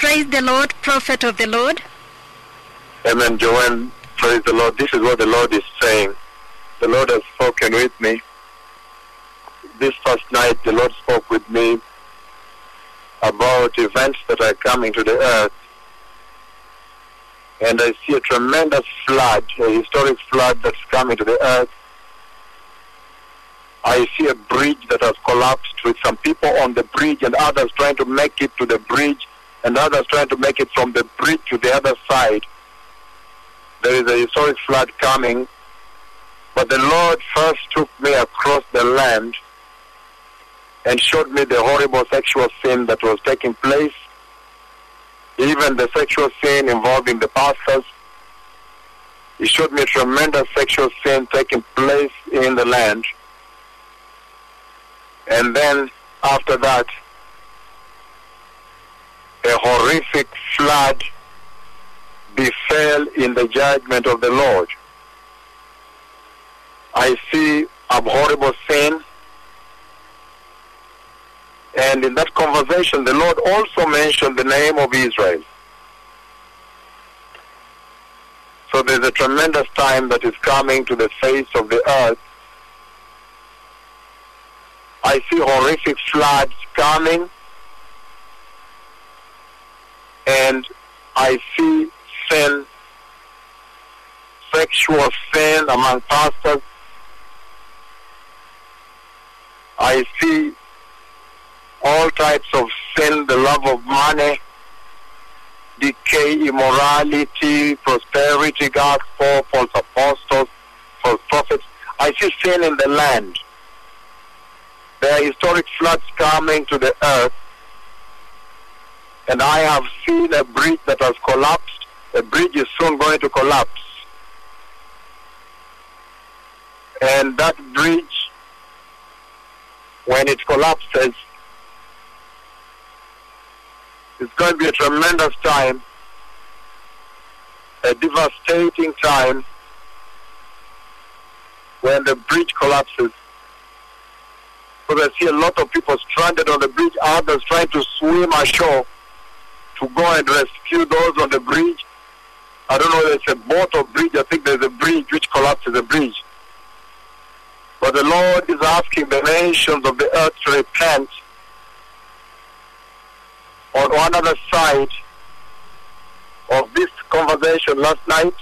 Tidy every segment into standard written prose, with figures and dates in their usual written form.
Praise the Lord, prophet of the Lord. Amen, Joanne. Praise the Lord. This is what the Lord is saying. The Lord has spoken with me. This first night, the Lord spoke with me about events that are coming to the earth. And I see a tremendous flood, a historic flood that's coming to the earth. I see a bridge that has collapsed with some people on the bridge and others trying to make it to the bridge and others trying to make it from the bridge to the other side. There is a historic flood coming. But the Lord first took me across the land and showed me the horrible sexual sin that was taking place, even the sexual sin involving the pastors. He showed me a tremendous sexual sin taking place in the land. And then after that, a horrific flood befell in the judgment of the Lord. I see abhorrible sin. And in that conversation, the Lord also mentioned the name of Israel. So there's a tremendous time that is coming to the face of the earth. I see horrific floods coming. And I see sin, sexual sin among pastors. I see all types of sin, the love of money, decay, immorality, prosperity, gospel, false apostles, false prophets. I see sin in the land. There are historic floods coming to the earth. And I have seen a bridge that has collapsed. The bridge is soon going to collapse. And that bridge, when it collapses, it's going to be a tremendous time, a devastating time when the bridge collapses. Because I see a lot of people stranded on the bridge, others trying to swim ashore to go and rescue those on the bridge. I don't know whether it's a boat or bridge. I think there's a bridge which collapses the bridge. But the Lord is asking the nations of the earth to repent. On one other side of this conversation last night,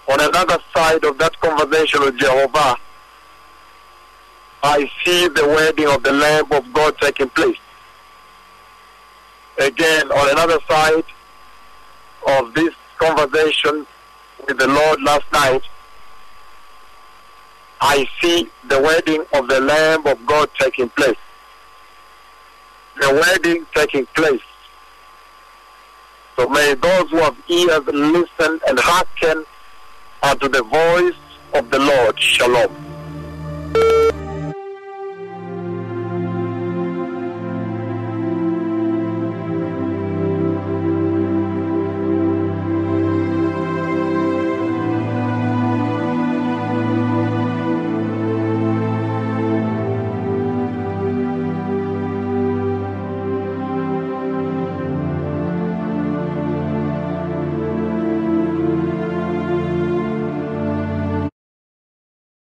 on another side of that conversation with Jehovah, I see the wedding of the Lamb of God taking place. Again, on another side of this conversation with the Lord last night, I see the wedding of the Lamb of God taking place. The wedding taking place. So may those who have ears listen and hearken unto the voice of the Lord. Shalom.